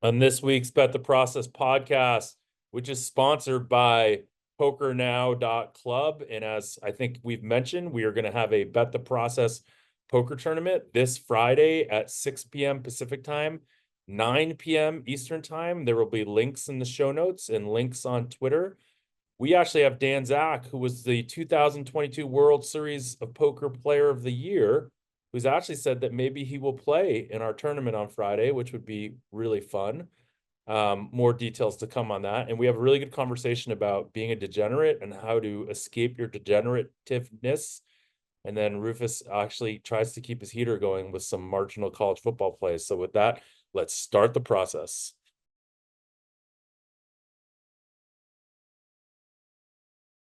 On this week's Bet the Process podcast, which is sponsored by pokernow.club. And as I think we've mentioned, we are going to have a Bet the Process poker tournament this Friday at 6 p.m. Pacific time, 9 p.m. Eastern time. There will be links in the show notes and links on Twitter. We actually have Zack, who was the 2022 World Series of Poker Player of the Year, who's actually said that maybe he will play in our tournament on Friday, which would be really fun. More details to come on that. And we have a really good conversation about being a degenerate and how to escape your degenerativeness. And then Rufus actually tries to keep his heater going with some marginal college football plays. So with that, let's start the process.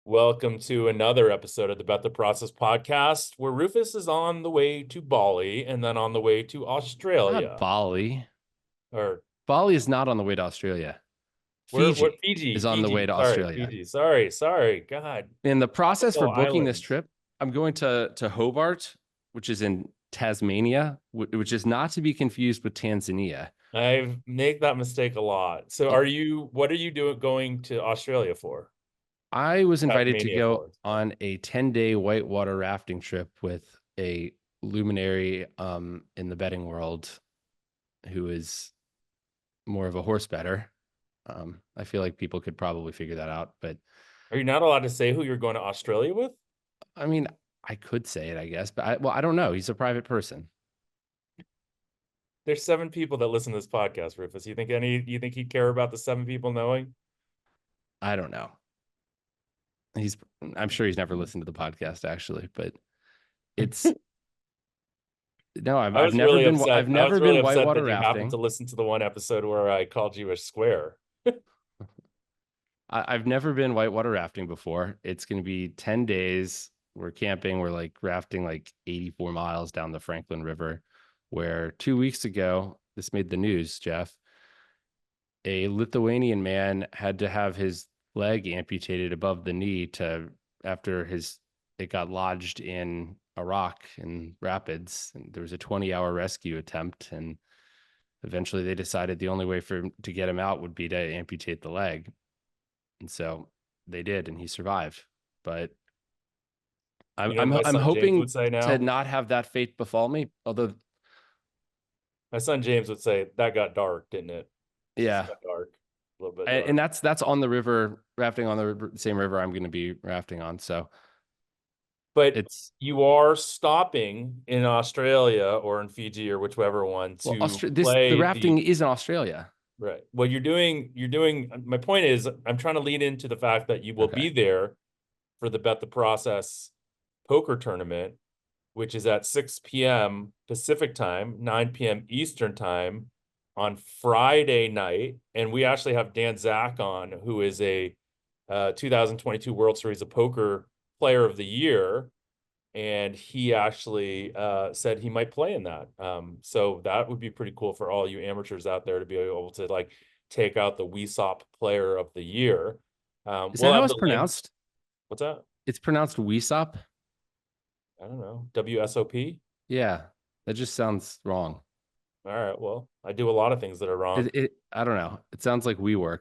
Welcome to another episode of the Bet the Process podcast, where Rufus is on the way to Bali and then on the way to Australia. Not Bali. Or Bali is not on the way to Australia. Fiji is on the way to Sorry, Australia. Fiji. Sorry. God. In the process for booking Islands. this trip, I'm going to Hobart, which is in Tasmania, which is not to be confused with Tanzania. I make that mistake a lot. So what are you doing to Australia for? I was invited to go for? on a 10-day whitewater rafting trip with a luminary in the betting world who is more of a horse better. I feel like people could probably figure that out, but are you not allowed to say who you're going to Australia with? I mean, I could say it, I guess, but I don't know. He's a private person. There's 7 people that listen to this podcast, Rufus. You think he'd care about the 7 people knowing? I don't know. I'm sure he's never listened to the podcast actually, but it's no, I've never been whitewater rafting. You happened to listen to the one episode where I called you a square. I've never been whitewater rafting before. It's going to be 10 days. We're camping. We're like rafting like 84 miles down the Franklin River, where 2 weeks ago, this made the news, Jeff. A Lithuanian man had to have his leg amputated above the knee after it got lodged in a rock in rapids, and there was a 20-hour rescue attempt, and eventually they decided the only way for him to get him out would be to amputate the leg, and so they did, and he survived. But I'm hoping to not have that fate befall me, although my son James would say that got dark, didn't it? Yeah, dark. A little bit dark. And that's on the river, rafting on the same river I'm going to be rafting on. So, but you are stopping in Australia or in Fiji or whichever one to play. The rafting is in Australia, right? Well, you're doing. My point is, I'm trying to lead into the fact that you will be there for the Bet the Process poker tournament, which is at 6 p.m. Pacific time, 9 p.m. Eastern time on Friday night. And we actually have Zack on, who is a 2022 World Series of Poker Player of the Year. And he actually said he might play in that. So that would be pretty cool for all you amateurs out there to be able to like take out the WSOP Player of the Year. Is that how it's pronounced? What's that? It's pronounced WSOP. I don't know. WSOP? Yeah, that just sounds wrong. All right. Well, I do a lot of things that are wrong. I don't know. It sounds like WeWork.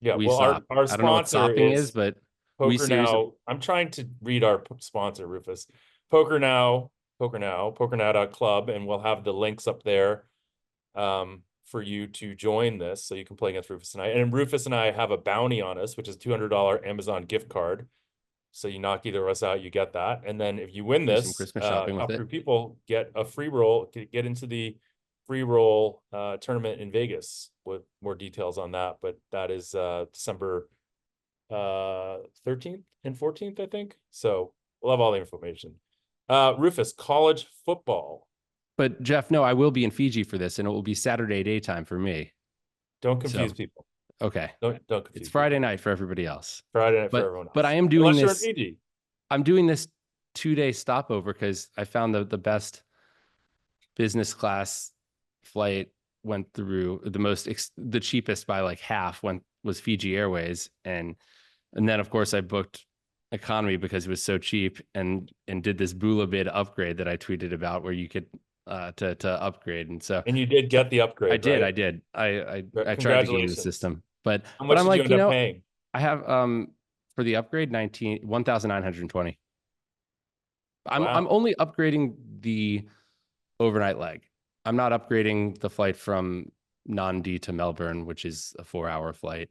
Yeah. Well, our sponsor, I don't know what stopping is, but Poker Now. I'm trying to read our sponsor, Rufus. Poker Pokernow.club, and we'll have the links up there for you to join this so you can play against Rufus and I. And Rufus and I have a bounty on us, which is $200 Amazon gift card. So you knock either of us out, you get that. And then if you win this, Christmas shopping with it, people get a free roll, get into the free roll tournament in Vegas with more details on that. But that is December 13th and 14th, I think. So we'll have all the information. Rufus, college football. But Jeff, no, I will be in Fiji for this, and it will be Saturday daytime for me. Don't confuse people. Okay. Don't confuse. It's Friday night for everybody else. Friday night for everyone else. But I am doing this. I'm doing this 2-day stopover because I found the best business class flight went through the cheapest by like half was Fiji Airways, and then of course I booked economy because it was so cheap, and did this Bula bid upgrade that I tweeted about, where you could to upgrade. And so And you did get the I upgrade, did, right? I did. I tried to game the Congratulations. system, but How much I'm did you like, end up paying? I have for the upgrade 1,920. I'm Wow. only upgrading the overnight leg. I'm not upgrading the flight from Nandi to Melbourne, which is a 4-hour flight.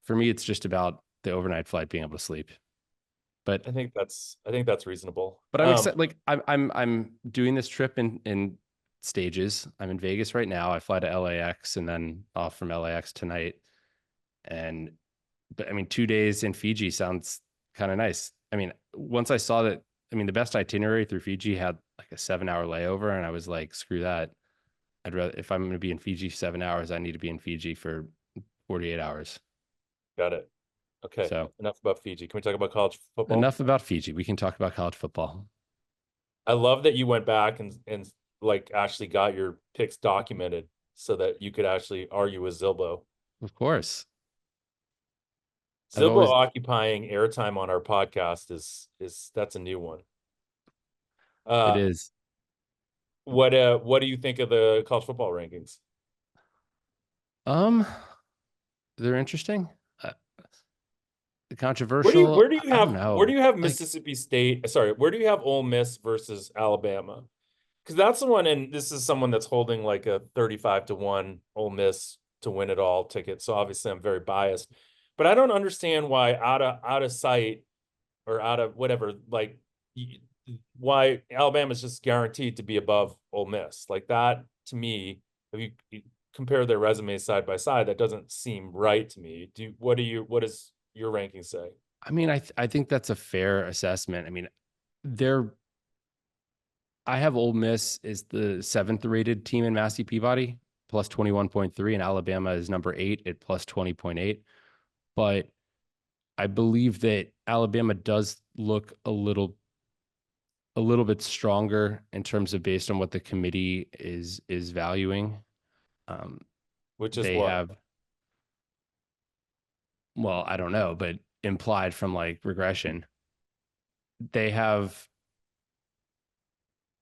For me, it's just about the overnight flight being able to sleep. But I think that's reasonable. I'm excited. Like I'm doing this trip in stages. I'm in Vegas right now. I fly to LAX and then off from LAX tonight. And but I mean, 2 days in Fiji sounds kind of nice. I mean, once I saw that, I mean, the best itinerary through Fiji had like a 7-hour layover, and I was like, screw that. I'd rather, if I'm going to be in Fiji 7 hours, I need to be in Fiji for 48 hours. Got it. Okay. So Enough about Fiji. Can we talk about college football? enough about Fiji. We can talk about college football. I love that you went back and like actually got your picks documented so that you could actually argue with Zilbo. Of course. I've Zilbo always, occupying airtime on our podcast is that's a new one. it Uh, is. what do you think of the college football rankings? Um, they're interesting. Uh, Where do you controversial. where do you I don't have where do know. you have Like, Mississippi State? Sorry, where do you have Ole Miss versus Alabama? Because that's the one, and this is someone that's holding like a 35-1 Ole Miss to win it all ticket. So obviously I'm very biased. But I don't understand why out of sight or out of whatever, like why Alabama's just guaranteed to be above Ole Miss. Like that to me, if you compare their resumes side by side, that doesn't seem right to me. What does your ranking say? I mean, I think that's a fair assessment. I mean, they're I have Ole Miss is the seventh rated team in Massey Peabody, plus 21.3, and Alabama is number 8 at plus 20.8. But I believe that Alabama does look a little bit stronger in terms of based on what the committee is valuing. Um, Which is they what? have, well, I don't know, but implied from like regression, they have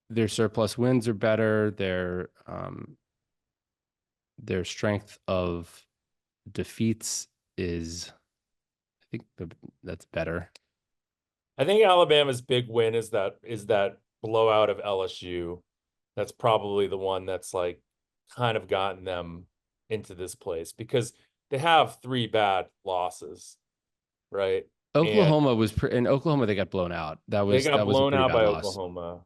their surplus wins are better. Their strength of defeats is, I think that's better. I think Alabama's big win is that blowout of LSU. That's probably the one that's like kind of gotten them into this place because they have three bad losses, right? And Oklahoma was in Oklahoma. They got blown out. they got That was a blown pretty out bad by loss. Oklahoma.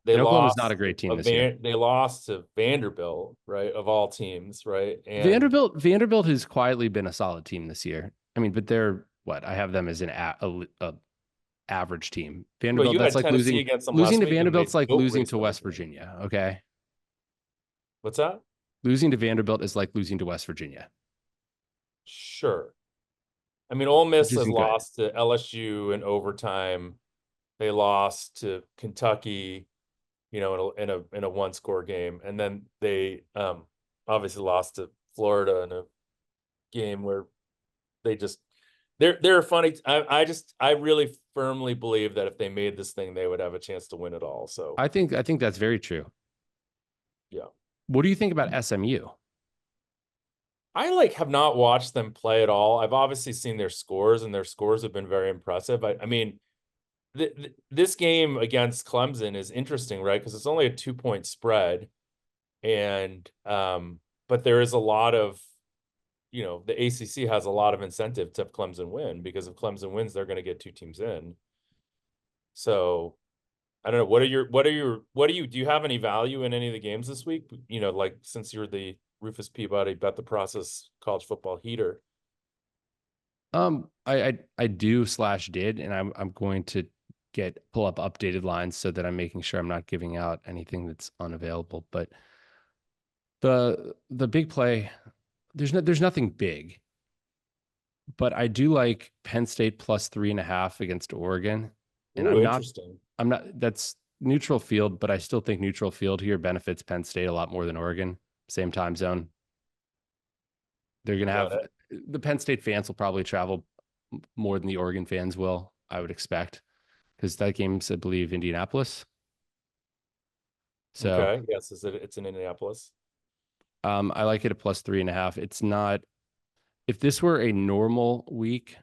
They And Oklahoma's not lost a great team a this year. Van they lost to Vanderbilt, right? Of all teams, right? And Vanderbilt has quietly been a solid team this year. I mean, but they're what I have them as a average team. well, Vanderbilt, you that's had like Tennessee against them last losing to week and Vanderbilt's made like goat losing race to them West again. Virginia. Okay, What's that? losing to Vanderbilt is like losing to West Virginia, Sure. I mean, Ole which Miss has isn't good. lost to LSU in overtime. They lost to Kentucky, in a one score game, and then they obviously lost to Florida in a game where they just they're funny. I really firmly believe that if they made this thing, they would have a chance to win it all. So I think that's very true. yeah, What do you think about SMU? I like have not watched them play at all. I've obviously seen their scores, and their scores have been very impressive. I mean, this game against Clemson is interesting, right? Because it's only a 2-point spread, and but there is a lot of the ACC has a lot of incentive to have Clemson win because if Clemson wins, they're going to get two teams in. So I don't know. Do you have any value in any of the games this week? Like since you're the Rufus Peabody bet the process college football heater. I do slash did, and I'm going to pull up updated lines so that I'm making sure I'm not giving out anything that's unavailable. But the big play, there's nothing big, but I do like Penn State plus 3.5 against Oregon, and Ooh, interesting. I'm not that's neutral field, but I still think neutral field here benefits Penn State a lot more than Oregon. Same time zone. They're gonna Got have it. the Penn State fans will probably travel more than the Oregon fans will, I would expect, because that game's, I believe, Indianapolis. So Okay. Yes, it's in Indianapolis. I like it at +3.5. It's not, if this were a normal week,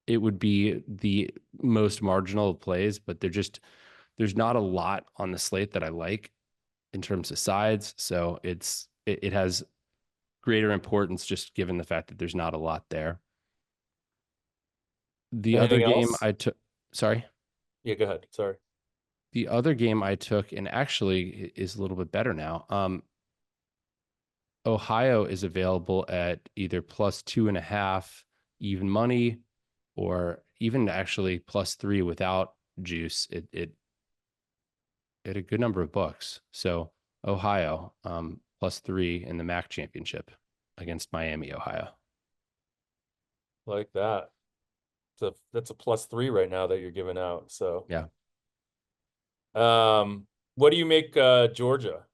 it would be the most marginal of plays, but there's not a lot on the slate that I like in terms of sides. So it has greater importance just given the fact that there's not a lot there. The other Anything game else? I took, sorry, Yeah, go ahead. Sorry. the other game I took, and actually is a little bit better now. Ohio is available at either +2.5 even money, or even actually +3 without juice. It at a good number of books. So Ohio, +3 in the MAC championship against Miami, Ohio. Like that. That's a +3 right now that you're giving out. So, Yeah. what do you make Georgia,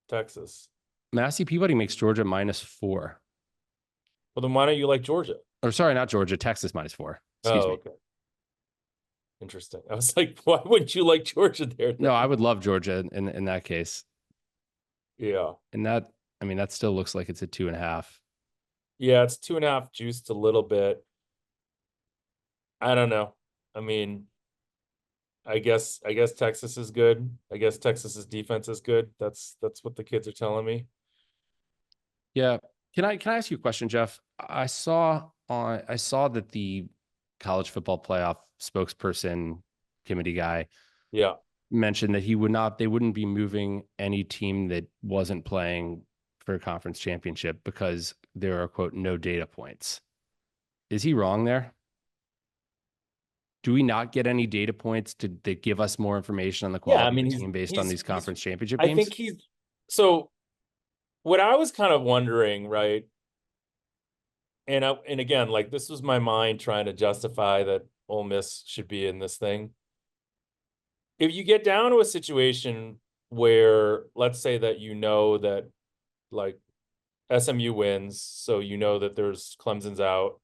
Texas? Massey Peabody makes Georgia -4. Well, then why don't you like Georgia? Or sorry, not Georgia, Texas -4. Excuse Oh, me. okay. Interesting. I was like, why wouldn't you like Georgia there No, I then? would love Georgia in that case. Yeah. And that, I mean, that still looks like it's a 2.5. Yeah, it's 2.5 juiced a little bit. I don't know. I mean, I guess Texas is good. I guess Texas's defense is good. That's what the kids are telling me. Yeah. Can I ask you a question, Jeff? I saw that the college football playoff spokesperson committee guy Yeah. mentioned that they wouldn't be moving any team that wasn't playing for a conference championship because there are, quote, no data points. Is he wrong there? Do we not get any data points that give us more information on the Yeah, I quality of mean a team based on these he's conference championship I think games? he's so what I was kind of wondering, right? And again, like this was my mind trying to justify that Ole Miss should be in this thing. If you get down to a situation where, let's say that you know that like SMU wins, so you know that there's Clemson's out,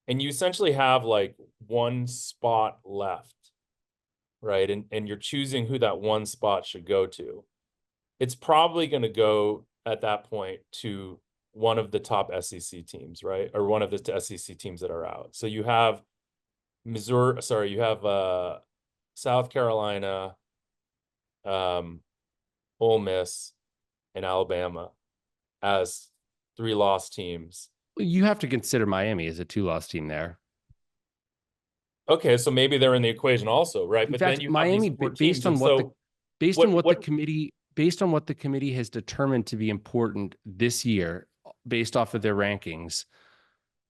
and you essentially have like one spot left, right? And you're choosing who that one spot should go to. It's probably going to go at that point to one of the top SEC teams, right? Or one of the SEC teams that are out. So you have Missouri, sorry, you have South Carolina, um, Ole Miss, and Alabama as three lost teams. You have to consider Miami as a 2-loss team there. Okay, so maybe they're in the equation also, right? In But then fact, you have these Miami, four teams, and based on what the committee has determined to be important this year, based off of their rankings,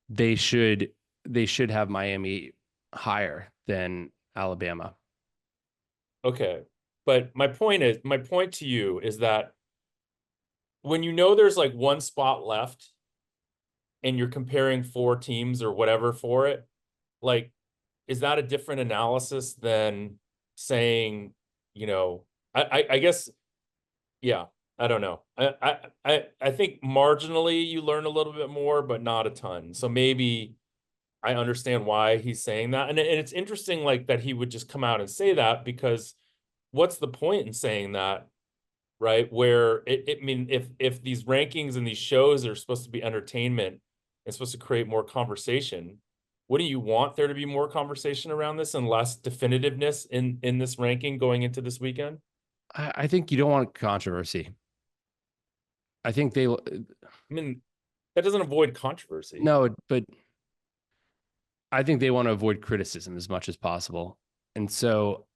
they should they should have Miami higher than Alabama. okay. But my point to you is that when you know there's like one spot left and you're comparing four teams or whatever for it, like, is that a different analysis than saying, you know, I guess, yeah, I don't know. I think marginally you learn a little bit more, but not a ton. So maybe I understand why he's saying that. And it's interesting, like, that he would just come out and say that, because what's the point in saying that, right? Where I mean, if these rankings and these shows are supposed to be entertainment, it's supposed to create more conversation. What do you want there to be more conversation around this and less definitiveness in this ranking going into this weekend? I think you don't want controversy. I think they I mean, that doesn't avoid controversy. no, but I think they want to avoid criticism as much as possible. And so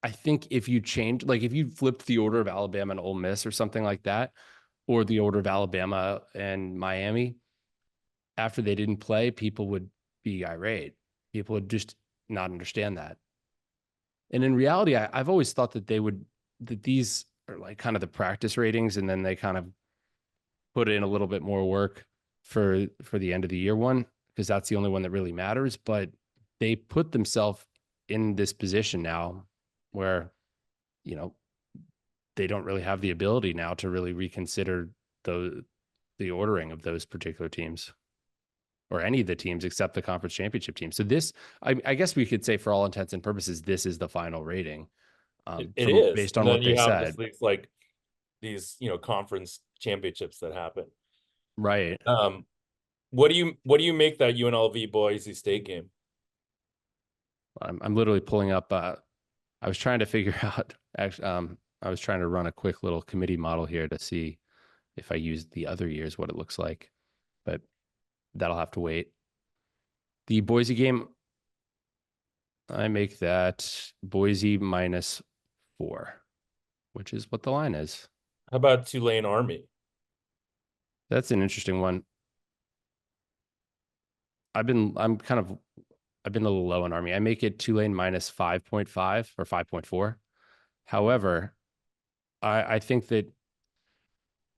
I think if you change, like if you flipped the order of Alabama and Ole Miss or something like that, or the order of Alabama and Miami, after they didn't play, people would be irate. People would just not understand that. And in reality, I've always thought that that these are like kind of the practice ratings, and then they kind of put in a little bit more work for the end of the year one, because that's the only one that really matters. But they put themselves in this position now where, you know, they don't really have the ability now to really reconsider the ordering of those particular teams, or any of the teams except the conference championship team. So this, I guess we could say, for all intents and purposes, this is the final rating. It from is. based And on then what they you have said. these like these, conference championships that happen. Right. Um, what do you make that UNLV Boise State game? I'm literally pulling up. I was trying to figure out. Actually, I was trying to run a quick little committee model here to see if I used the other years what it looks like, but that'll have to wait. The Boise game, I make that Boise -4, which is what the line is. How about Tulane Army? That's an interesting one. I've been a little low on Army. I make it Tulane -5.5 or 5.4. However, I think that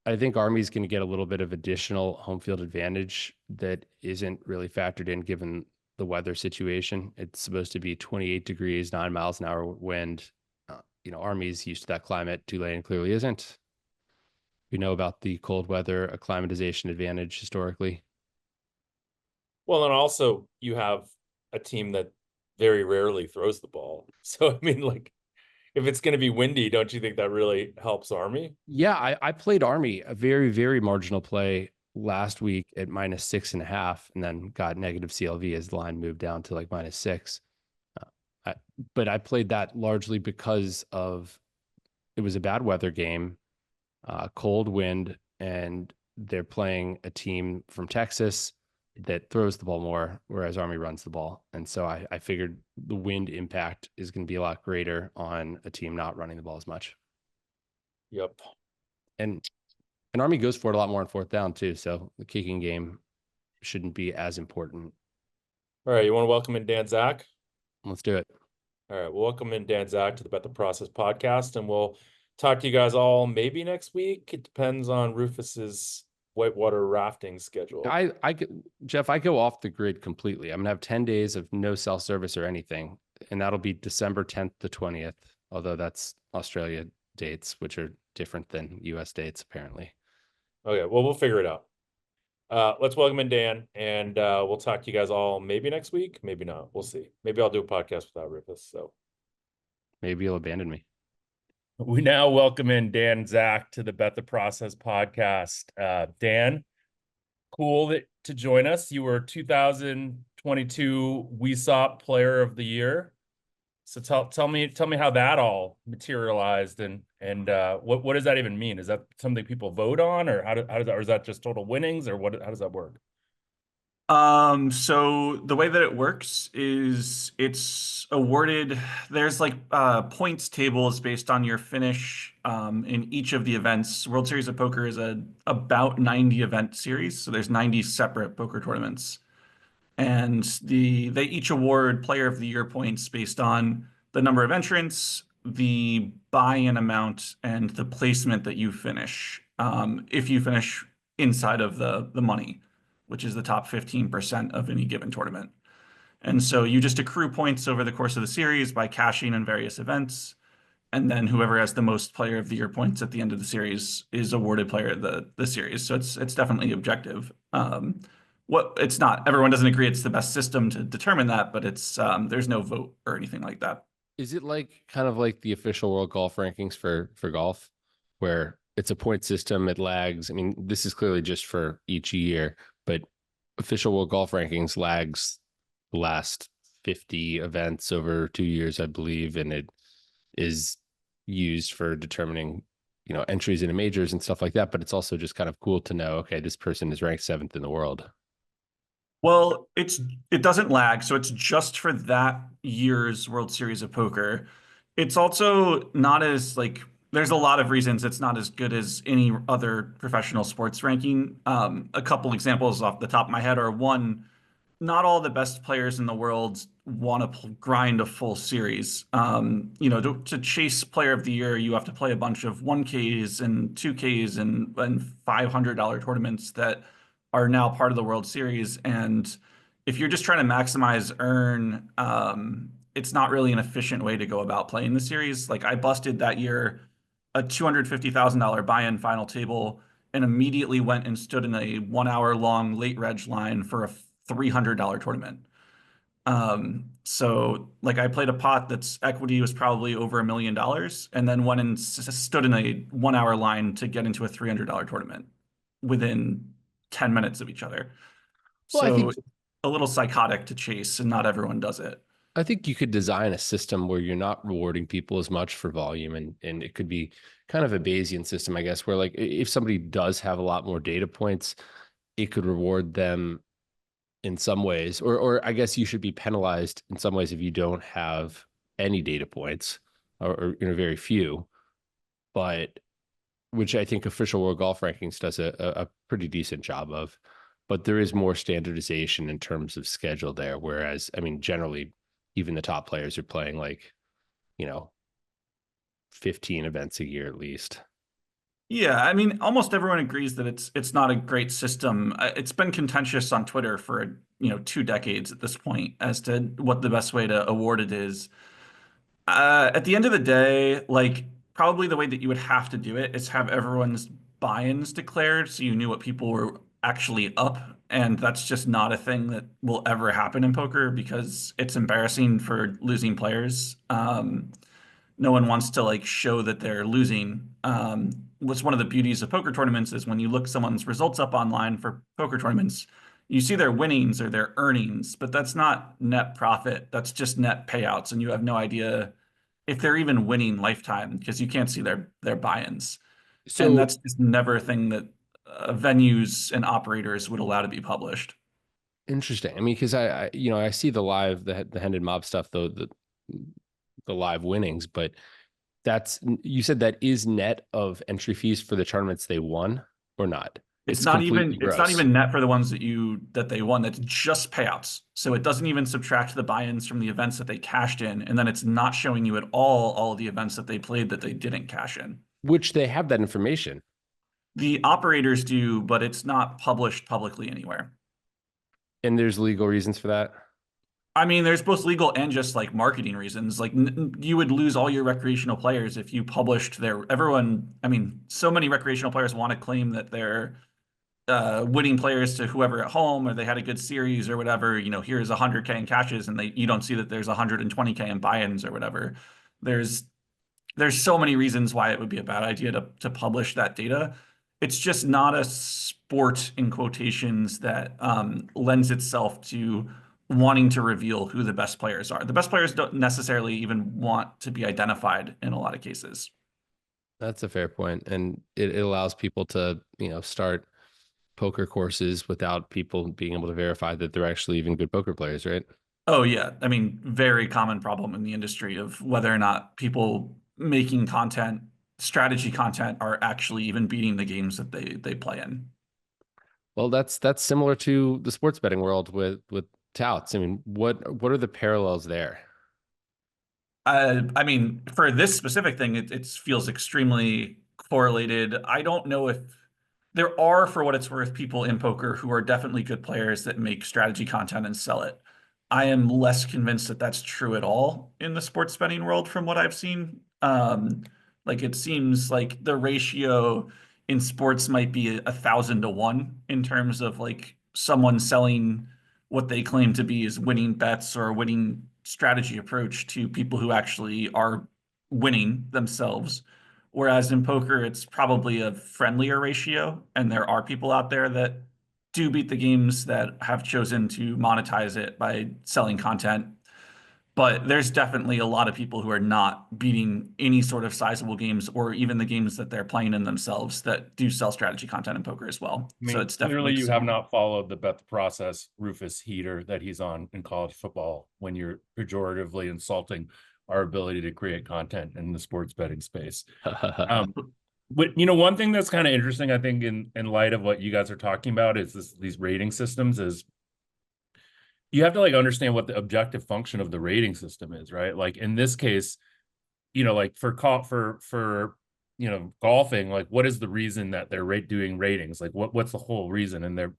I think Army's going to get a little bit of additional home field advantage that isn't really factored in given the weather situation. It's supposed to be 28 degrees, 9 miles an hour wind. Army's used to that climate. Tulane clearly isn't. We know about the cold weather acclimatization advantage historically. Well, and also you have a team that very rarely throws the ball. So I mean, like, if it's going to be windy, don't you think that really helps Army? Yeah, I played Army, a very, very marginal play last week at -6.5, and then got negative CLV as the line moved down to like -6. Uh, I, but I played that largely because of it was a bad weather game, cold wind, and they're playing a team from Texas that throws the ball more, whereas Army runs the ball. And so I figured the wind impact is going to be a lot greater on a team not running the ball as much. Yep. And Army goes for it a lot more on fourth down too. So the kicking game shouldn't be as important. All right, you want to welcome in Dan Zack? Let's do it. All right, we'll welcome in Dan Zack to the Bet the Process podcast, and we'll talk to you guys all maybe next week. It depends on Rufus's whitewater rafting schedule. Jeff, I go off the grid completely. I'm gonna have 10 days of no cell service or anything, and that'll be December 10th to 20th. Although that's Australia dates, which are different than US dates, apparently. Okay, well, we'll figure it out. Let's welcome in Dan, and we'll talk to you guys all maybe next week, maybe not. We'll see. Maybe I'll do a podcast without Rufus. So Maybe you'll abandon me. we now welcome in Dan Zack to the Bet the Process podcast. Dan, cool to join us. You were 2022 WSOP Player of the Year. So tell me how that all materialized, and what does that even mean? Is that something people vote on, or how does that, or is that just total winnings, or how does that work? So the way that it works is it's awarded, there's like points tables based on your finish in each of the events. World Series of Poker is a about 90 event series, so there's 90 separate poker tournaments. And they each award Player of the Year points based on the number of entrants, the buy-in amount, and the placement that you finish. If you finish inside of the money, which is the top 15% of any given tournament. And so you just accrue points over the course of the series by cashing in various events. And then whoever has the most Player of the Year points at the end of the series is awarded Player of the series. So it's definitely objective. What it's not, everyone doesn't agree it's the best system to determine that, but it's there's no vote or anything like that. Is it like kind of like the official world golf rankings for golf, where it's a point system, it lags? I mean, this is clearly just for each year, but official world golf rankings lags the last 50 events over 2 years, I believe, and it is used for determining, entries into majors and stuff like that. But it's also just kind of cool to know, okay, this person is ranked 7th in the world. Well, it doesn't lag, so it's just for that year's World Series of Poker. It's also not as like there's a lot of reasons it's not as good as any other professional sports ranking. A couple examples off the top of my head are one, not all the best players in the world want to grind a full series. To chase Player of the Year, you have to play a bunch of 1Ks and 2Ks and $500 tournaments that are now part of the World Series. And if you're just trying to maximize earn, it's not really an efficient way to go about playing the series. Like I busted that year a $250,000 buy-in final table and immediately went and stood in a 1 hour long late reg line for a $300 tournament. So like I played a pot that's equity was probably over $1 million, and then went and stood in a 1 hour line to get into a $300 tournament within 10 minutes of each other. Well, So a little psychotic to chase, and not everyone does it. I think you could design a system where you're not rewarding people as much for volume, and it could be kind of a Bayesian system, I guess, where like if somebody does have a lot more data points, it could reward them in some ways, or I guess you should be penalized in some ways if you don't have any data points, or very few, but which I think official World Golf Rankings does a pretty decent job of. But there is more standardization in terms of schedule there. Whereas, I mean, generally, even the top players are playing like, 15 events a year at least. Yeah, I mean, almost everyone agrees that it's not a great system. It's been contentious on Twitter for, 2 decades at this point as to what the best way to award it is. At the end of the day, like probably the way that you would have to do it is have everyone's buy-ins declared so you knew what people were actually up. And that's just not a thing that will ever happen in poker because it's embarrassing for losing players. No one wants to like show that they're losing. What's one of the beauties of poker tournaments is when you look someone's results up online for poker tournaments, you see their winnings or their earnings, but that's not net profit. That's just net payouts, and you have no idea if they're even winning lifetime because you can't see their buy-ins. And So that's just never a thing that venues and operators would allow to be published. interesting. I mean, because I see the Hendon Mob stuff, though, the live winnings, but you said that is net of entry fees for the tournaments they won or not? It's It's not completely even it's not gross. even net for the ones that they won. That's just payouts. So it doesn't even subtract the buy-ins from the events that they cashed in, and then it's not showing you at all of the events that they played that they didn't cash in. Which they have that information. The operators do, but it's not published publicly anywhere. And there's legal reasons for that. I mean, there's both legal and just like marketing reasons. Like you would lose all your recreational players if you published everyone. I mean, so many recreational players want to claim that they're winning players to whoever at home, or they had a good series or whatever. Here's 100K in cashes, and you don't see that there's 120K in buy-ins or whatever. There's there's so many reasons why it would be a bad idea to publish that data. It's just not a sport in quotations that lends itself to wanting to reveal who the best players are. The best players don't necessarily even want to be identified in a lot of cases. That's a fair point. And it allows people to, start poker courses without people being able to verify that they're actually even good poker players, right? Oh yeah, I mean, very common problem in the industry of whether or not people making content, strategy content, are actually even beating the games that they play in. Well, that's similar to the sports betting world with touts. I mean, what are the parallels there? I mean, for this specific thing, it feels extremely correlated. I don't know if there are, for what it's worth, people in poker who are definitely good players that make strategy content and sell it. I am less convinced that that's true at all in the sports betting world from what I've seen. Like it seems like the ratio in sports might be 1,000 to 1 in terms of like someone selling what they claim to be as winning bets or winning strategy approach to people who actually are winning themselves. Whereas in poker, it's probably a friendlier ratio, and there are people out there that do beat the games that have chosen to monetize it by selling content. But there's definitely a lot of people who are not beating any sort of sizable games or even the games that they're playing in themselves that do sell strategy content in poker as well. I mean, So it's clearly definitely you have not followed the Bet the Process Rufus heater that he's on in college football when you're pejoratively insulting our ability to create content in the sports betting space. But one thing that's kind of interesting, I think, in light of what you guys are talking about is these rating systems is you have to like understand what the objective function of the rating system is, right? Like in this case, like for golfing, like what is the reason that they're doing ratings? Like what's the whole reason? And they're,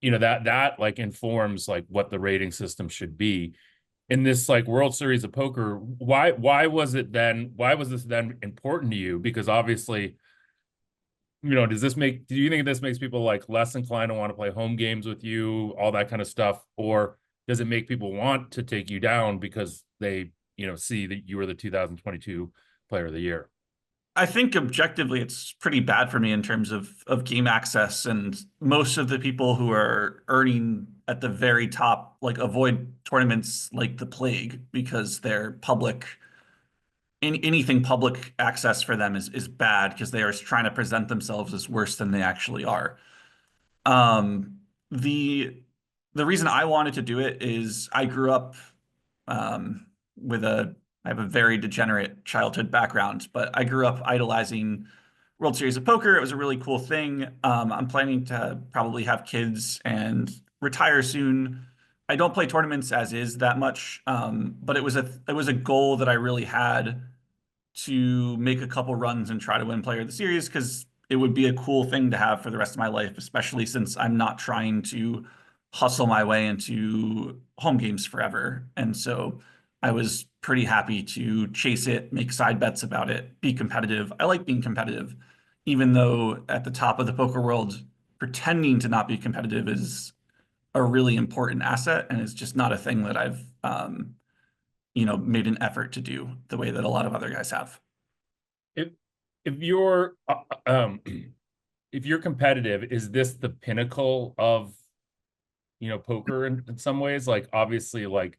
that like informs like what the rating system should be. In this like World Series of Poker, why was this then important to you? Because obviously, do you think this makes people like less inclined to want to play home games with you, all that kind of stuff? Or does it make people want to take you down because they, see that you were the 2022 player of the year? I think objectively it's pretty bad for me in terms of game access, and most of the people who are earning at the very top like avoid tournaments like the plague because they're public. Anything public access for them is bad because they are trying to present themselves as worse than they actually are. Um, the the reason I wanted to do it is I grew up with I have a very degenerate childhood background, but I grew up idolizing World Series of Poker. It was a really cool thing. I'm planning to probably have kids and retire soon. I don't play tournaments as is that much, but it was a goal that I really had to make a couple runs and try to win Player of the Series because it would be a cool thing to have for the rest of my life, especially since I'm not trying to hustle my way into home games forever. And so I was pretty happy to chase it, make side bets about it, be competitive. I like being competitive, even though at the top of the poker world, pretending to not be competitive is a really important asset, and it's just not a thing that I've made an effort to do the way that a lot of other guys have. If if you're if you're competitive, is this the pinnacle of poker in some ways? Like obviously, like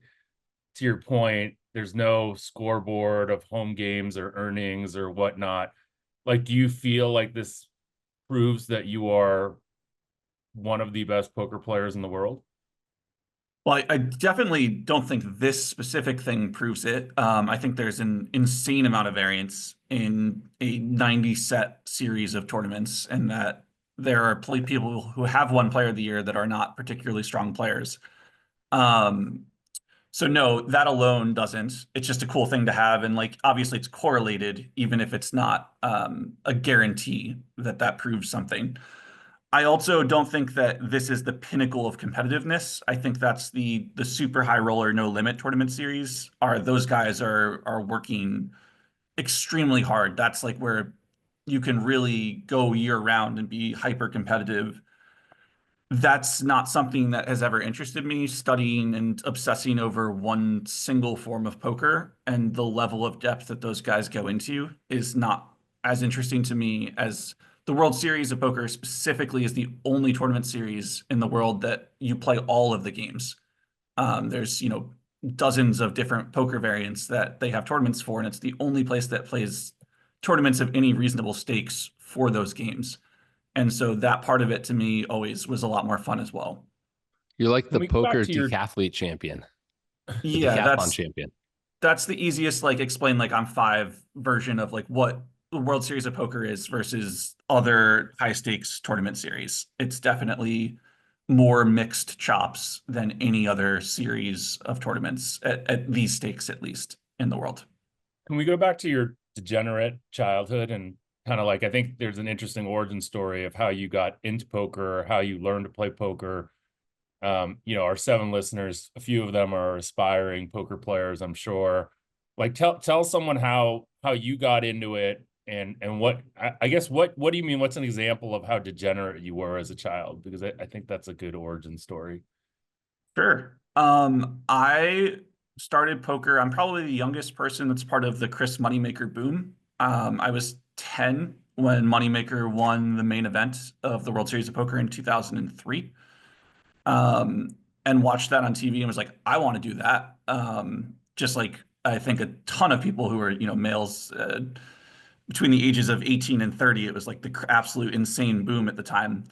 to your point, there's no scoreboard of home games or earnings or whatnot. Like, do you feel like this proves that you are one of the best poker players in the world? Well, I definitely don't think this specific thing proves it. I think there's an insane amount of variance in a 90 set series of tournaments, and that there are people who have won Player of the Year that are not particularly strong players. Um, so no, that alone doesn't. It's just a cool thing to have, and like obviously it's correlated, even if it's not a guarantee that that proves something. I also don't think that this is the pinnacle of competitiveness. I think that's the super high roller no limit tournament series. Are those guys are working extremely hard. That's like where you can really go year round and be hyper competitive. That's not something that has ever interested me, studying and obsessing over one single form of poker, and the level of depth that those guys go into is not as interesting to me as the World Series of Poker specifically is the only tournament series in the world that you play all of the games. There's, dozens of different poker variants that they have tournaments for, and it's the only place that plays tournaments of any reasonable stakes for those games. And so that part of it to me always was a lot more fun as well. You're like Can the we go back poker to your decathlete champion, the Yeah, decathlon that's champion. that's the easiest like explain like I'm five version of like what the World Series of Poker is versus other high stakes tournament series. It's definitely more mixed chops than any other series of tournaments at these stakes at least in the world. Can we go back to your degenerate childhood and kind of like, I think there's an interesting origin story of how you got into poker, how you learned to play poker. Our 7 listeners, a few of them are aspiring poker players, I'm sure. Like tell someone how you got into it, and what I guess what do you mean? What's an example of how degenerate you were as a child? Because I think that's a good origin story. Sure. I started poker. I'm probably the youngest person that's part of the Chris Moneymaker boom. I was 10 when Moneymaker won the main event of the World Series of Poker in 2003. Um, and watched that on TV and was like, I want to do that. Just like I think a ton of people who are, males between the ages of 18 and 30, it was like the absolute insane boom at the time.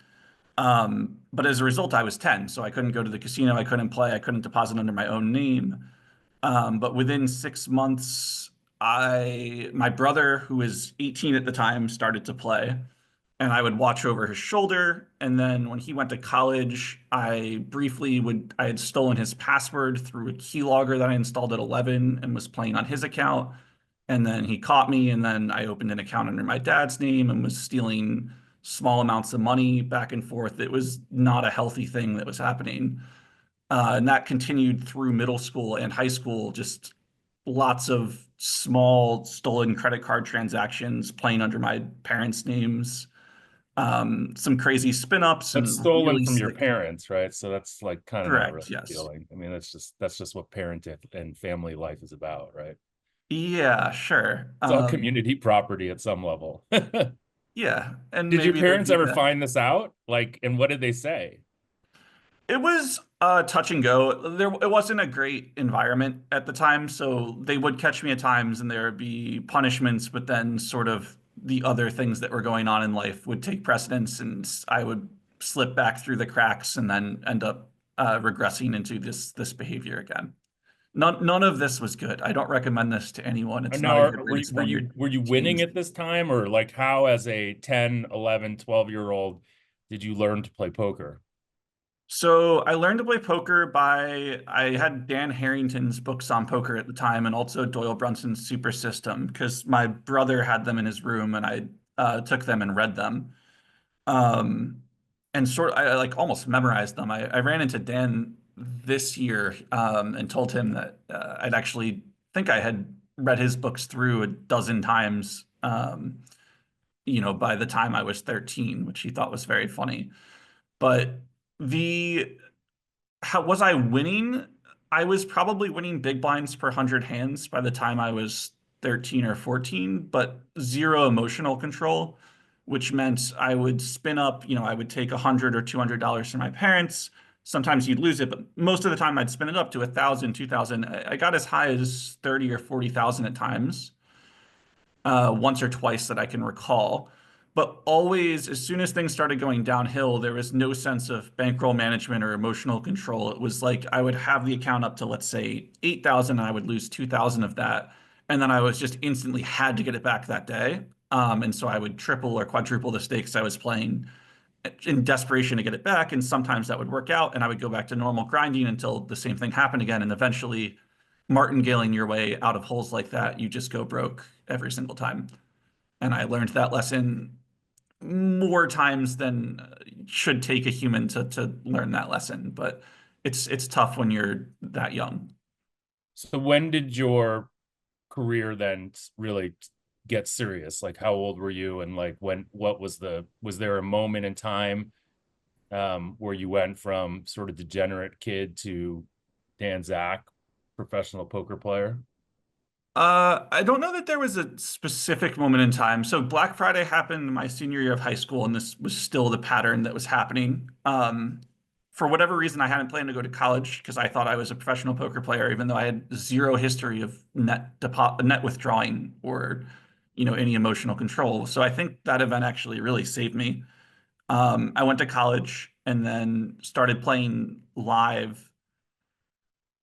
But as a result, I was 10, so I couldn't go to the casino, I couldn't play, I couldn't deposit under my own name. But within 6 months, my brother, who was 18 at the time, started to play, and I would watch over his shoulder. And then when he went to college, I had stolen his password through a keylogger that I installed at 11 and was playing on his account. And then he caught me, and then I opened an account under my dad's name and was stealing small amounts of money back and forth. It was not a healthy thing that was happening. And that continued through middle school and high school, just lots of small stolen credit card transactions, playing under my parents' names. some crazy spin ups That's and stolen really from your slick. parents, right? So that's like kind of not really Correct. Yes. appealing. I mean, that's just what parent and family life is about, right? Yeah, sure. It's all community property at some level. Yeah, and Did your maybe there'd parents be ever the. find this out? Like, and what did they say? It was touch and go. It wasn't a great environment at the time, so they would catch me at times, and there would be punishments, but then sort of the other things that were going on in life would take precedence, and I would slip back through the cracks and then end up regressing into this behavior again. None of this was good. I don't recommend this to anyone. I It's not a know, good way to spend your were you winning teens. at this time, or like how as a 10, 11, 12-year-old did you learn to play poker? So I learned to play poker by I had Dan Harrington's books on poker at the time, and also Doyle Brunson's Super System because my brother had them in his room, and I took them and read them. Um, and I like almost memorized them. I ran into Dan this year and told him that I'd actually think I had read his books through a dozen times. By the time I was 13, which he thought was very funny. But the how was I winning? I was probably winning big blinds per 100 hands by the time I was 13 or 14, but zero emotional control, which meant I would spin up, I would take $100 or $200 from my parents. Sometimes you'd lose it, but most of the time I'd spin it up to 1,000, 2,000. I got as high as 30 or 40,000 at times, once or twice that I can recall. But always, as soon as things started going downhill, there was no sense of bankroll management or emotional control. It was like I would have the account up to, let's say, 8,000, and I would lose 2,000 of that. And then I was just instantly had to get it back that day. And so I would triple or quadruple the stakes I was playing in desperation to get it back. And sometimes that would work out, and I would go back to normal grinding until the same thing happened again. And eventually, martingaling your way out of holes like that, you just go broke every single time. And I learned that lesson more times than should take a human to learn that lesson. But it's tough when you're that young. So when did your career then really get serious? Like how old were you, and like what was there a moment in time where you went from sort of degenerate kid to Dan Zack, professional poker player? I don't know that there was a specific moment in time. So Black Friday happened my senior year of high school, and this was still the pattern that was happening. For whatever reason, I hadn't planned to go to college because I thought I was a professional poker player, even though I had zero history of net withdrawing or, any emotional control. So I think that event actually really saved me. I went to college and then started playing live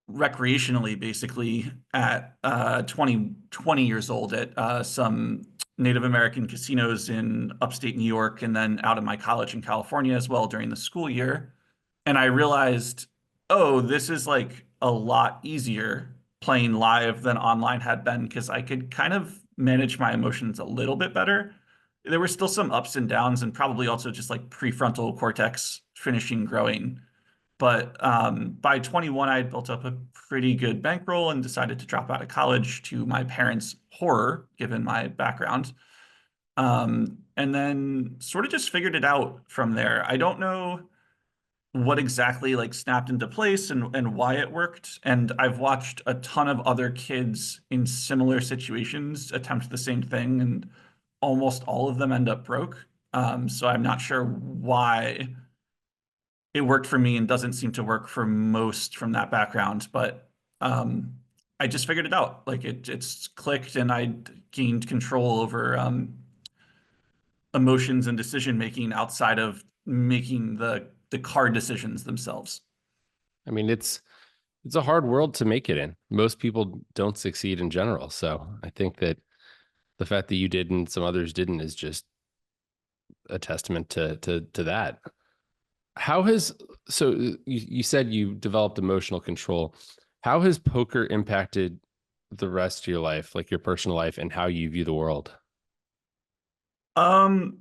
recreationally, basically at 20 years old at some Native American casinos in upstate New York, and then out of my college in California as well during the school year. And I realized, oh, this is like a lot easier playing live than online had been because I could kind of manage my emotions a little bit better. There were still some ups and downs, and probably also just like prefrontal cortex finishing growing. But by 21, I had built up a pretty good bankroll and decided to drop out of college to my parents' horror, given my background. And then sort of just figured it out from there. I don't know what exactly like snapped into place and why it worked. And I've watched a ton of other kids in similar situations attempt the same thing, and almost all of them end up broke. So I'm not sure why it worked for me and doesn't seem to work for most from that background. But um, I just figured it out. Like it's clicked, and I gained control over emotions and decision making outside of making the card decisions themselves. I mean, it's a hard world to make it in. Most people don't succeed in general. So I think that the fact that you did and some others didn't is just a testament to that. How has so you said you developed emotional control. How has poker impacted the rest of your life, like your personal life and how you view the world? Um,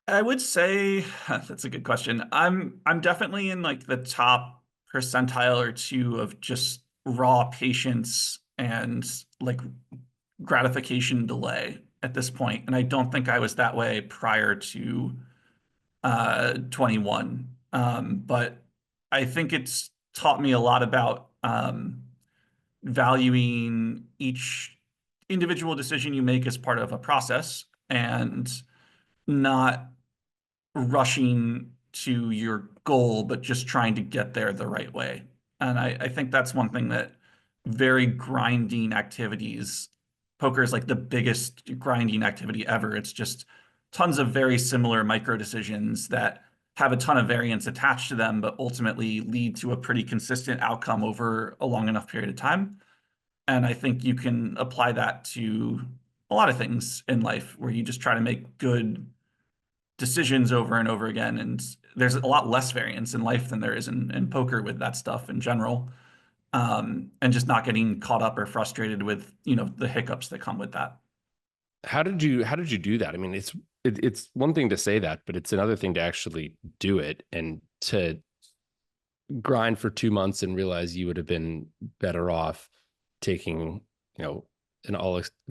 I would say that's a good question. I'm definitely in like the top percentile or two of just raw patience and like gratification delay at this point. And I don't think I was that way prior to 21. But I think it's taught me a lot about valuing each individual decision you make as part of a process and not rushing to your goal, but just trying to get there the right way. And I think that's one thing that very grinding activities, poker is like the biggest grinding activity ever. It's just tons of very similar micro decisions that have a ton of variance attached to them, but ultimately lead to a pretty consistent outcome over a long enough period of time. And I think you can apply that to a lot of things in life where you just try to make good decisions over and over again. And there's a lot less variance in life than there is in poker with that stuff in general. And just not getting caught up or frustrated with, the hiccups that come with that. How did you do that? I mean, it's one thing to say that, but it's another thing to actually do it and to grind for 2 months and realize you would have been better off taking,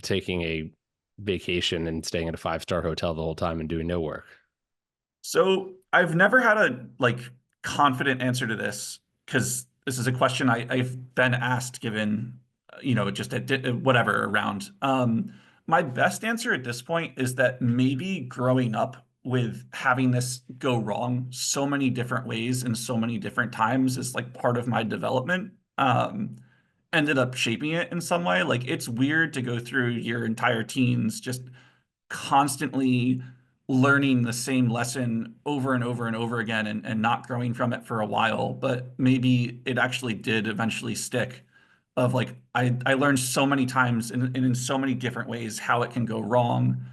taking a vacation and staying at a 5-star hotel the whole time and doing no work. So I've never had a confident answer to this because this is a question I've been asked given, just whatever around. My best answer at this point is that maybe growing up with having this go wrong so many different ways and so many different times is like part of my development. Ended up shaping it in some way. Like it's weird to go through your entire teens just constantly learning the same lesson over and over and over again and not growing from it for a while, but maybe it actually did eventually stick of like I learned so many times and in so many different ways how it can go wrong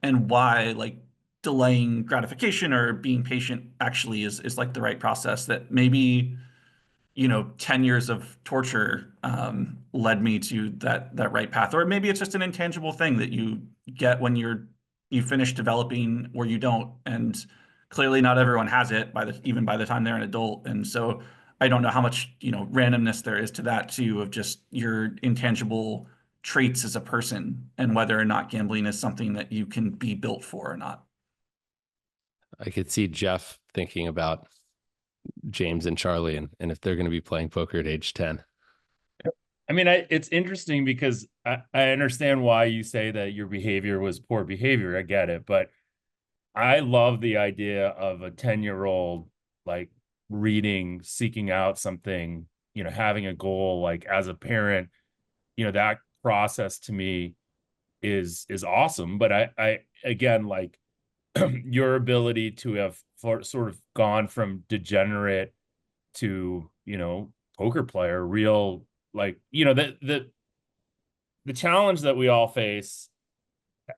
and why like delaying gratification or being patient actually is like the right process that maybe 10 years of torture led me to that right path. Or maybe it's just an intangible thing that you get when you finish developing or you don't. And clearly not everyone has it even by the time they're an adult. And so I don't know how much, randomness there is to that too, of just your intangible traits as a person and whether or not gambling is something that you can be built for or not. I could see Jeff thinking about James and Charlie and if they're going to be playing poker at age 10. I mean, it's interesting because I understand why you say that your behavior was poor behavior. I get it, but I love the idea of a 10-year-old like reading, seeking out something, having a goal. Like as a parent, that process to me is awesome. But I again, like your ability to have sort of gone from degenerate to, poker player, real, like, the challenge that we all face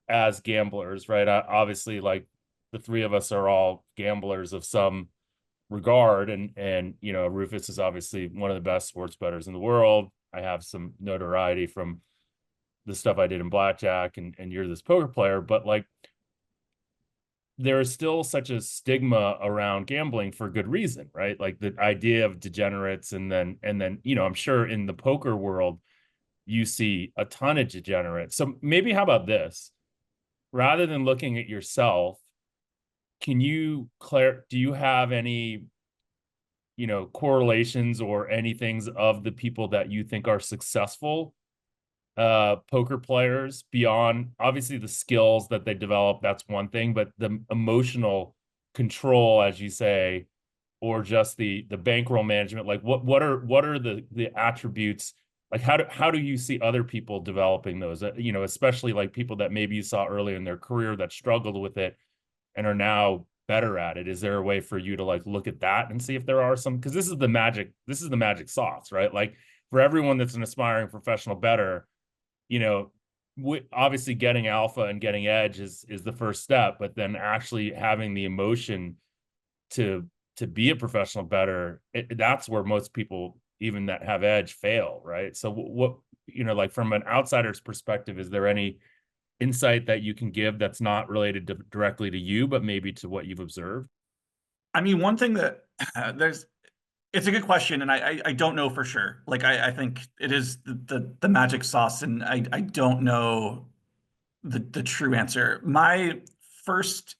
as gamblers, right? Obviously, like the three of us are all gamblers of some regard, and Rufus is obviously one of the best sports bettors in the world. I have some notoriety from the stuff I did in blackjack, and you're this poker player, but like there is still such a stigma around gambling for good reason, right? Like the idea of degenerates, and then I'm sure in the poker world you see a ton of degenerates. So maybe how about this? Rather than looking at yourself, can you do you have any correlations or anything of the people that you think are successful poker players beyond obviously the skills that they develop? That's one thing, but the emotional control, as you say, or just the bankroll management, like what are the attributes? Like how do you see other people developing those, especially like people that maybe you saw early in their career that struggled with it and are now better at it? Is there a way for you to like look at that and see if there are some, because this is the magic sauce, right? Like for everyone that's an aspiring professional bettor, obviously getting alpha and getting edge is the first step, but then actually having the emotion to be a professional bettor, that's where most people, even that have edge, fail, right? So what, like from an outsider's perspective, is there any insight that you can give that's not related directly to you, but maybe to what you've observed? I mean, one thing that it's a good question, and I don't know for sure. Like I think it is the magic sauce, and I don't know the true answer. My first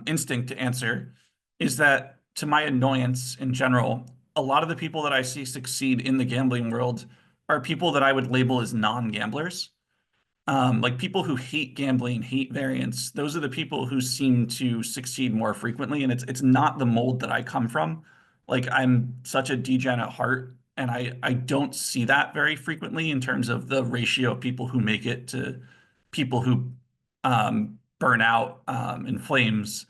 instinct to answer is that, to my annoyance in general, a lot of the people that I see succeed in the gambling world are people that I would label as non-gamblers. Like people who hate gambling, hate variance. Those are the people who seem to succeed more frequently, and it's not the mold that I come from. Like I'm such a degen at heart, and I don't see that very frequently in terms of the ratio of people who make it to people who burn out in flames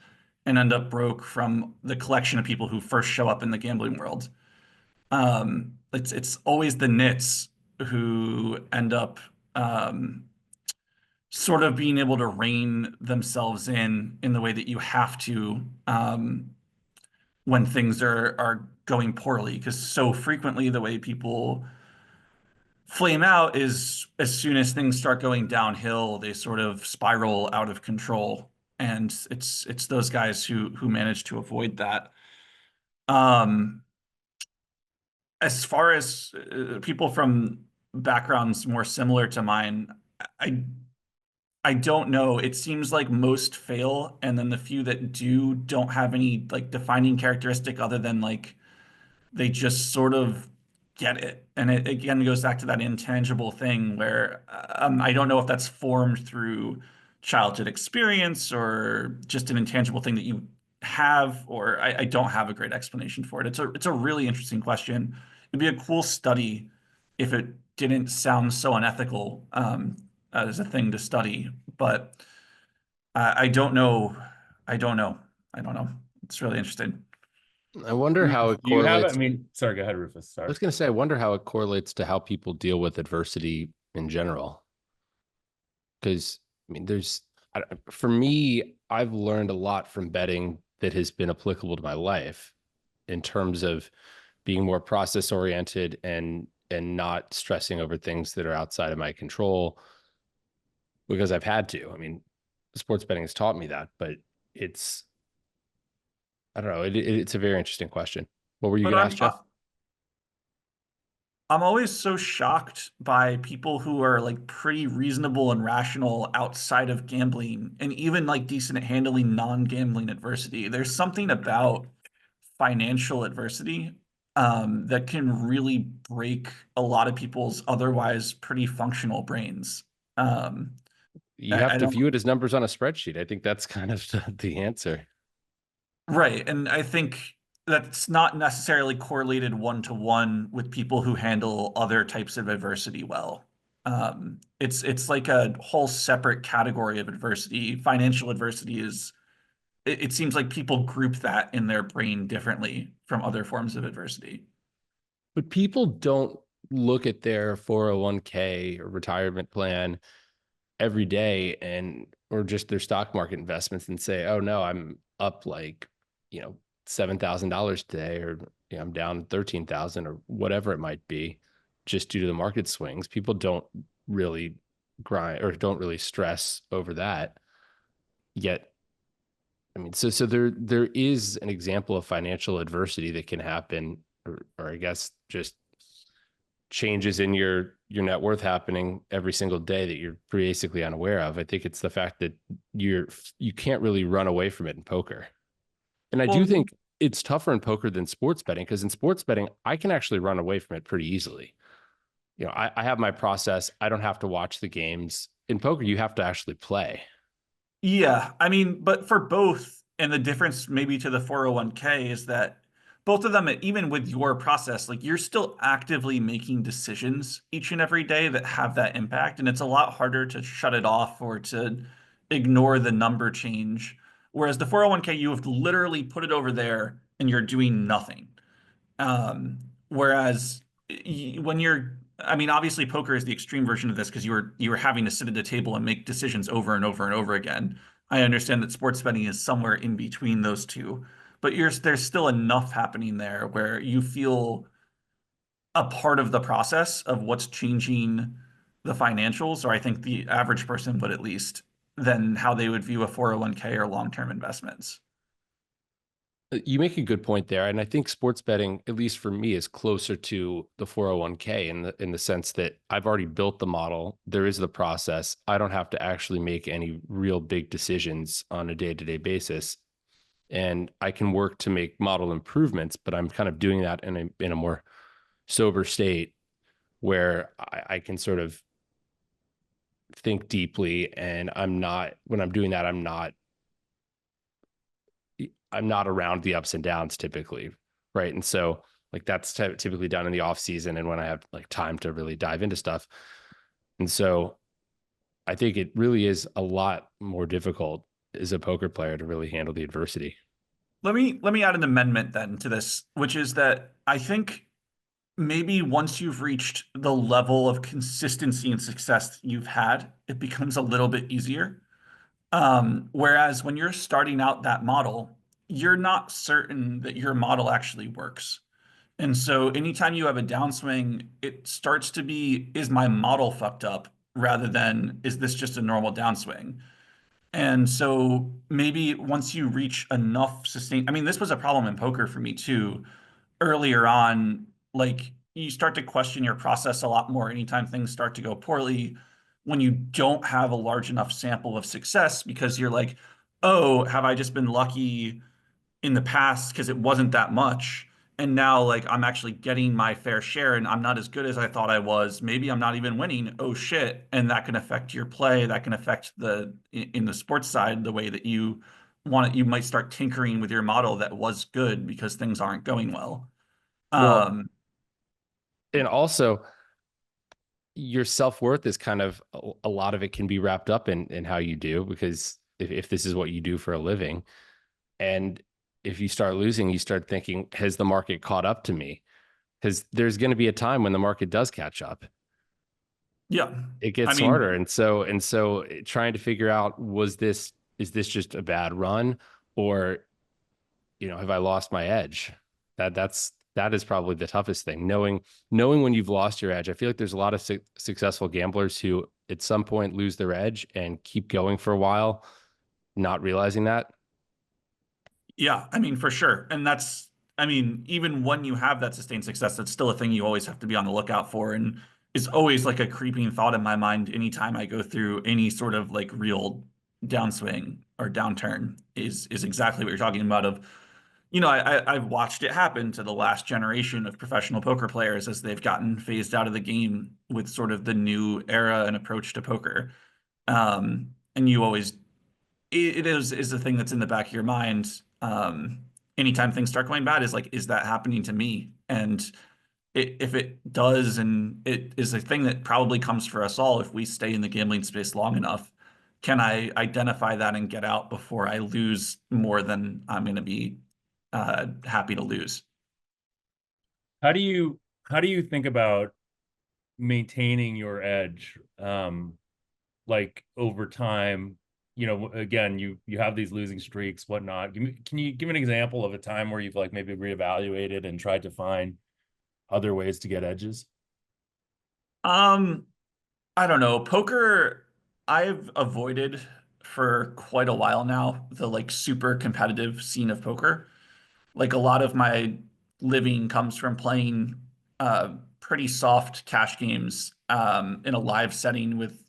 and end up broke from the collection of people who first show up in the gambling world. It's always the nits who end up sort of being able to rein themselves in the way that you have to when things are going poorly. Because so frequently the way people flame out is as soon as things start going downhill, they sort of spiral out of control. And it's those guys who manage to avoid that. Um, as far as people from backgrounds more similar to mine, I I don't know. It seems like most fail, and then the few that do don't have any like defining characteristic other than like they just sort of get it. And it again goes back to that intangible thing where I don't know if that's formed through childhood experience or just an intangible thing that you have, or I don't have a great explanation for it. It's a really interesting question. It'd be a cool study if it didn't sound so unethical as a thing to study, but I don't know. I don't know. I don't know. It's really interesting. I wonder how Rufus, it do you have it? correlates. I mean, sorry, go ahead, Rufus. I Sorry. was going to say, I wonder how it correlates to how people deal with adversity in general. Because, I mean, for me, I've learned a lot from betting that has been applicable to my life in terms of being more process oriented and not stressing over things that are outside of my control because I've had to. I mean, sports betting has taught me that, but it's, I don't know. It's a very interesting question. What were you But going to ask, Jeff? I'm always so shocked by people who are like pretty reasonable and rational outside of gambling and even like decent at handling non-gambling adversity. There's something about financial adversity that can really break a lot of people's otherwise pretty functional brains. Um, You I have to don't. view it as numbers on a spreadsheet. I think that's kind of the answer. Right. And I think that's not necessarily correlated one to one with people who handle other types of adversity well. It's like a whole separate category of adversity. Financial adversity is, it seems like people group that in their brain differently from other forms of adversity. But people don't look at their 401k or retirement plan every day and or just their stock market investments and say, "Oh no, I'm up like, you know, $7,000 today or I'm down 13,000 or whatever it might be just due to the market swings." People don't really grind or don't really stress over that. Yet, I mean, so there is an example of financial adversity that can happen or I guess just changes in your net worth happening every single day that you're basically unaware of. I think it's the fact that you can't really run away from it in poker. And I do Well, think it's tougher in poker than sports betting because in sports betting, I can actually run away from it pretty easily. I have my process. I don't have to watch the games. In poker, you have to actually play. yeah, I mean, but for both, and the difference maybe to the 401k is that both of them, even with your process, like you're still actively making decisions each and every day that have that impact. And it's a lot harder to shut it off or to ignore the number change. Whereas the 401k, you have literally put it over there and you're doing nothing. Whereas when you're, I mean, obviously poker is the extreme version of this because you were having to sit at the table and make decisions over and over and over again. I understand that sports betting is somewhere in between those two, but there's still enough happening there where you feel a part of the process of what's changing the financials, or I think the average person would at least, than how they would view a 401k or long-term investments. You make a good point there, and I think sports betting, at least for me, is closer to the 401k in the sense that I've already built the model. There is the process. I don't have to actually make any real big decisions on a day-to-day basis, and I can work to make model improvements. But I'm kind of doing that in a more sober state where I can sort of think deeply, and I'm not when I'm doing that, I'm not around the ups and downs typically, right? And so like that's typically done in the off season and when I have like time to really dive into stuff. And so I think it really is a lot more difficult as a poker player to really handle the adversity. Let me add an amendment then to this, which is that I think maybe once you've reached the level of consistency and success that you've had, it becomes a little bit easier. Whereas when you're starting out that model, you're not certain that your model actually works. And so anytime you have a downswing, it starts to be, is my model fucked up rather than is this just a normal downswing? And so maybe once you reach enough sustain, I mean, this was a problem in poker for me too. Earlier on, like you start to question your process a lot more anytime things start to go poorly when you don't have a large enough sample of success because you're like, oh, have I just been lucky in the past because it wasn't that much? And now, like, I'm actually getting my fair share and I'm not as good as I thought I was. Maybe I'm not even winning. Oh, shit. And that can affect your play. That can affect in the sports side, the way that you want it. You might start tinkering with your model that was good because things aren't going well. Well, Um, and also your self-worth is kind of a lot of it can be wrapped up in how you do, because if this is what you do for a living, and if you start losing, you start thinking, has the market caught up to me? Because there's going to be a time when the market does catch up. yeah. It I gets harder. mean, And so trying to figure out, is this just a bad run, or, have I lost my edge? That is probably the toughest thing. Knowing when you've lost your edge. I feel like there's a lot of successful gamblers who at some point lose their edge and keep going for a while, not realizing that. yeah, I mean, for sure. And I mean, even when you have that sustained success, that's still a thing you always have to be on the lookout for. And it's always like a creeping thought in my mind anytime I go through any sort of like real downswing or downturn is exactly what you're talking about of, I've watched it happen to the last generation of professional poker players as they've gotten phased out of the game with sort of the new era and approach to poker. And you always it is a thing that's in the back of your mind. Anytime things start going bad, is like, is that happening to me? And if it does, and it is a thing that probably comes for us all if we stay in the gambling space long enough, can I identify that and get out before I lose more than I'm going to be happy to lose? How do you think about maintaining your edge, like over time? Again, you have these losing streaks, whatnot. Can you give an example of a time where you've like maybe reevaluated and tried to find other ways to get edges? Um, I don't know. Poker, I've avoided for quite a while now, the like super competitive scene of poker. Like a lot of my living comes from playing pretty soft cash games in a live setting with,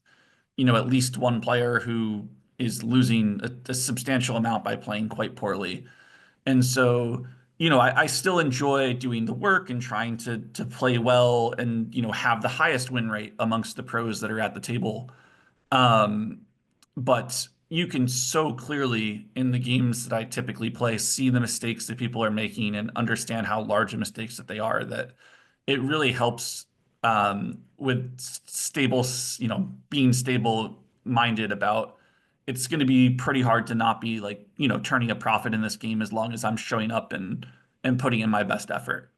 at least one player who is losing a substantial amount by playing quite poorly. And so, I still enjoy doing the work and trying to play well and, have the highest win rate amongst the pros that are at the table. Um, but you can so clearly in the games that I typically play see the mistakes that people are making and understand how large of mistakes that they are, that it really helps with being stable minded about it's going to be pretty hard to not be like, turning a profit in this game as long as I'm showing up and putting in my best effort.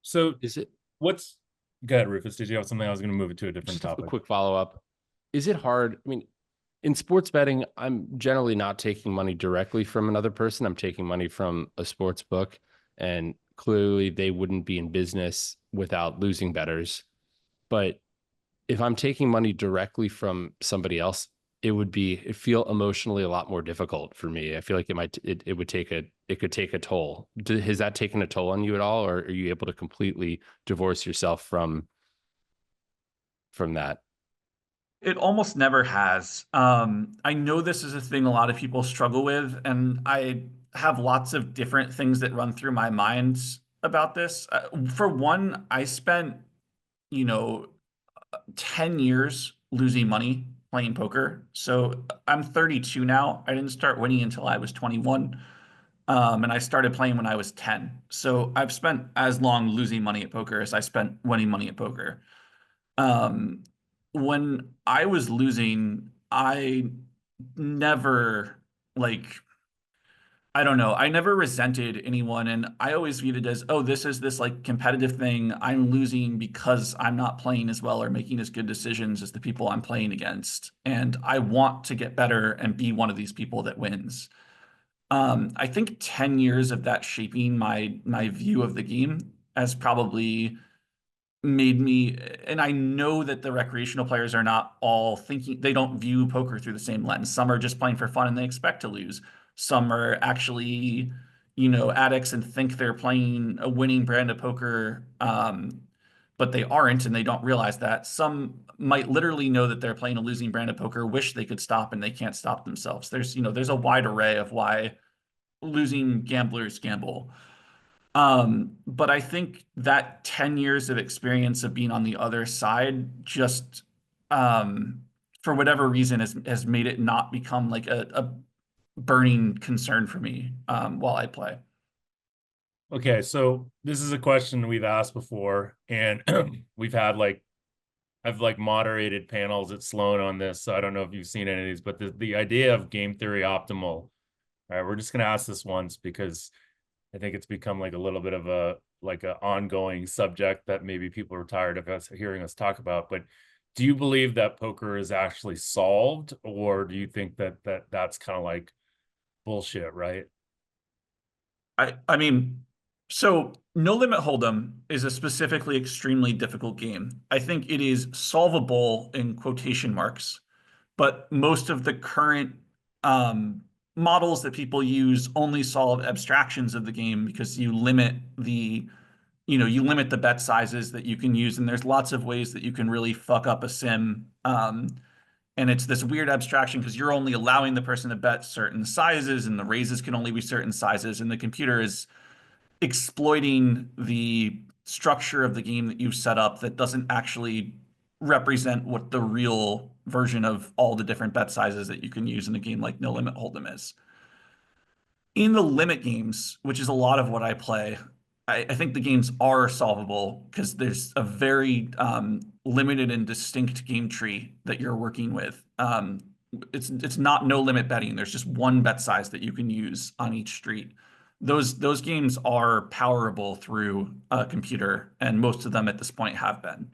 So Is it what's go ahead, Rufus? Did you have something? I was going to move it to a different just a topic. quick follow-up? Is it hard? I mean, in sports betting, I'm generally not taking money directly from another person. I'm taking money from a sports book, and clearly they wouldn't be in business without losing bettors. But if I'm taking money directly from somebody else, it feel emotionally a lot more difficult for me. I feel like it could take a toll. Has that taken a toll on you at all, or are you able to completely divorce yourself from that? It almost never has. I know this is a thing a lot of people struggle with, and I have lots of different things that run through my mind about this. For one, I spent, you know, 10 years losing money playing poker. So I'm 32 now. I didn't start winning until I was 21. And I started playing when I was 10. So I've spent as long losing money at poker as I spent winning money at poker. Um, when I was losing, I never like I don't know. I never resented anyone, and I always viewed it as, oh, this is this like competitive thing. I'm losing because I'm not playing as well or making as good decisions as the people I'm playing against. And I want to get better and be one of these people that wins. I think 10 years of that shaping my view of the game has probably made me, and I know that the recreational players are not all thinking, they don't view poker through the same lens. Some are just playing for fun and they expect to lose. Some are actually, addicts and think they're playing a winning brand of poker, but they aren't and they don't realize that. Some might literally know that they're playing a losing brand of poker, wish they could stop, and they can't stop themselves. There's a wide array of why losing gamblers gamble. But I think that 10 years of experience of being on the other side just, um, for whatever reason, has made it not become like a burning concern for me, while I play. Okay, so this is a question we've asked before, and we've had I've moderated panels at Sloan on this, so I don't know if you've seen any of these, but the idea of game theory optimal. All right, we're just gonna ask this once because I think it's become like a little bit of a ongoing subject that maybe people are tired of us hearing us talk about. But do you believe that poker is actually solved, or do you think that's kind of like bullshit, right? I mean, so No Limit Hold'em is a specifically extremely difficult game. I think it is solvable in quotation marks, but most of the current um, models that people use only solve abstractions of the game because you limit the bet sizes that you can use, and there's lots of ways that you can really fuck up a sim. And it's this weird abstraction because you're only allowing the person to bet certain sizes, and the raises can only be certain sizes, and the computer is exploiting the structure of the game that you've set up that doesn't actually represent what the real version of all the different bet sizes that you can use in a game like No Limit Hold'em is. In the limit games, which is a lot of what I play, I think the games are solvable because there's a very limited and distinct game tree that you're working with. It's not no limit betting. There's just one bet size that you can use on each street. Those games are powerable through a computer, and most of them at this point have been.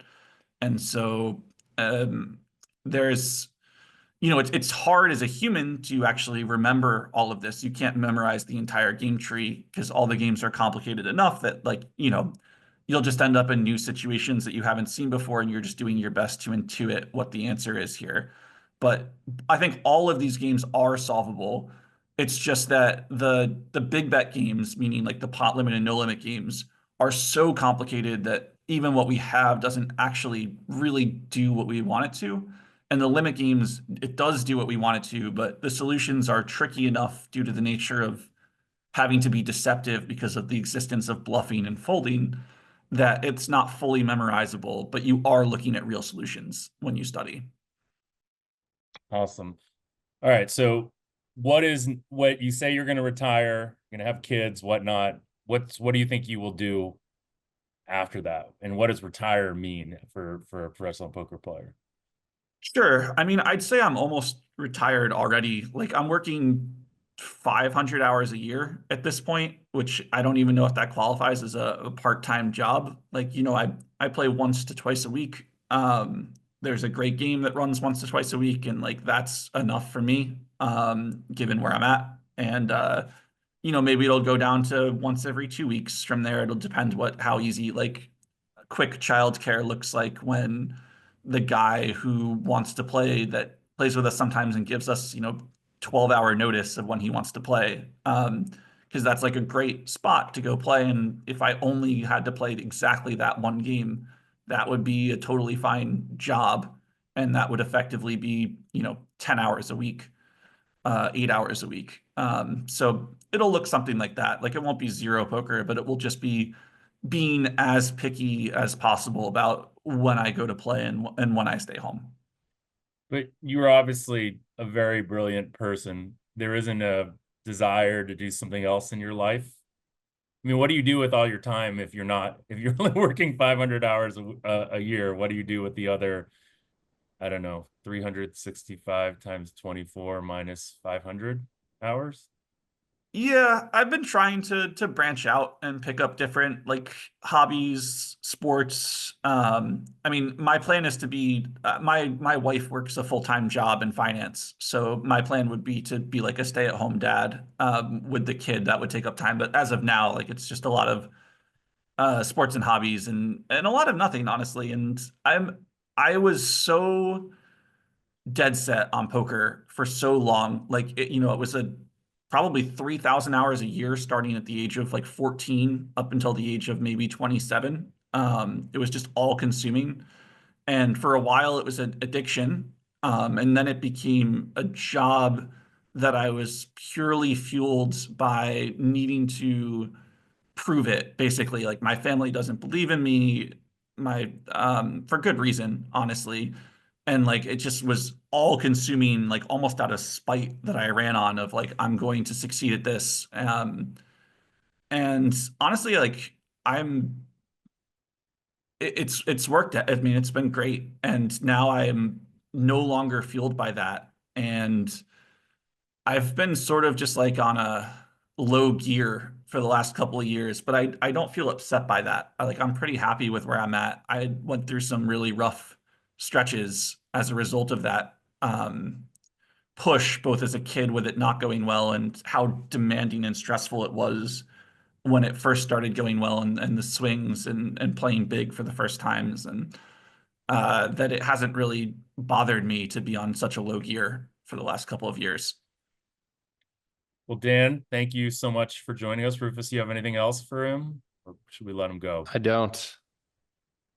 And so there's it's hard as a human to actually remember all of this. You can't memorize the entire game tree because all the games are complicated enough that you'll just end up in new situations that you haven't seen before and you're just doing your best to intuit what the answer is here. But I think all of these games are solvable. It's just that the big bet games, meaning like the pot limit and no limit games, are so complicated that even what we have doesn't actually really do what we want it to. And the limit games, it does do what we want it to, but the solutions are tricky enough due to the nature of having to be deceptive because of the existence of bluffing and folding that it's not fully memorizable, but you are looking at real solutions when you study. Awesome. All right, so what you say you're going to retire, you're going to have kids, whatnot. What do you think you will do after that, and what does retire mean for a professional poker player? Sure. I mean, I'd say I'm almost retired already. Like I'm working 500 hours a year at this point, which I don't even know if that qualifies as a part-time job. Like, I play once to twice a week. There's a great game that runs once to twice a week, and like that's enough for me, given where I'm at. And maybe it'll go down to once every 2 weeks from there. It'll depend how easy like quick childcare looks like when the guy who wants to play that plays with us sometimes and gives us, 12-hour notice of when he wants to play. Because that's like a great spot to go play. And if I only had to play exactly that one game, that would be a totally fine job. And that would effectively be, 10 hours a week, 8 hours a week. So it'll look something like that. Like it won't be zero poker, but it will just be being as picky as possible about when I go to play and when I stay home. But you are obviously a very brilliant person. There isn't a desire to do something else in your life. I mean, what do you do with all your time if you're only working 500 hours a year? What do you do with the other, I don't know, 365 times 24 minus 500 hours? Yeah, I've been trying to branch out and pick up different like hobbies, sports. I mean, my plan is to be my wife works a full-time job in finance, so my plan would be to be like a stay-at-home dad with the kid. That would take up time, but as of now, like it's just a lot of sports and hobbies and a lot of nothing, honestly. And I was so dead set on poker for so long. Like it was a probably 3,000 hours a year starting at the age of like 14 up until the age of maybe 27. It was just all consuming. And for a while it was an addiction. And then it became a job that I was purely fueled by needing to prove it, basically. Like my family doesn't believe in me, my for good reason, honestly. And like it just was all consuming, like almost out of spite that I ran on of like I'm going to succeed at this. And honestly, like I'm it's worked. I mean, it's been great. And now I am no longer fueled by that. And I've been sort of just like on a low gear for the last couple of years, but I don't feel upset by that. I'm pretty happy with where I'm at. I went through some really rough stretches as a result of that push, both as a kid with it not going well and how demanding and stressful it was when it first started going well and the swings and playing big for the first times. And that it hasn't really bothered me to be on such a low gear for the last couple of years. Well, Dan, thank you so much for joining us. Rufus, you have anything else for him, or should we let him go? I don't.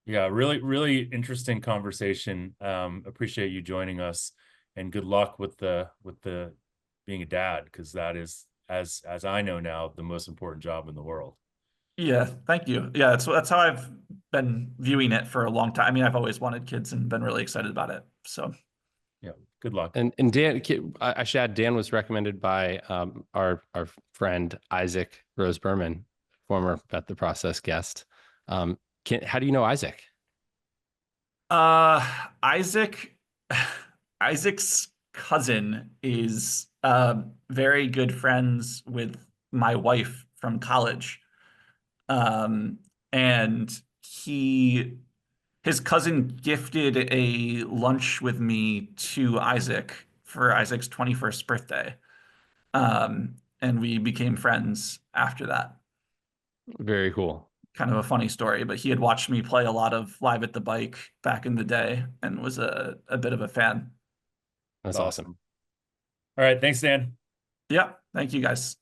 Yeah, really, really interesting conversation. Appreciate you joining us, and good luck with the being a dad, because that is, as I know now, the most important job in the world. Yeah, thank you. Yeah, that's how I've been viewing it for a long time. I mean, I've always wanted kids and been really excited about it. So, Yeah, good luck. And Dan, I should add, Dan was recommended by our friend Isaac Rose Berman, former Bet the Process guest. How do you know Isaac? Isaac, Isaac's cousin is very good friends with my wife from college. And his cousin gifted a lunch with me to Isaac for Isaac's 21st birthday. And we became friends after that. Very cool. Kind of a funny story, but he had watched me play a lot of Live at the Bike back in the day and was a bit of a fan. That's awesome. All right. Thanks, Dan. Yeah. Thank you guys.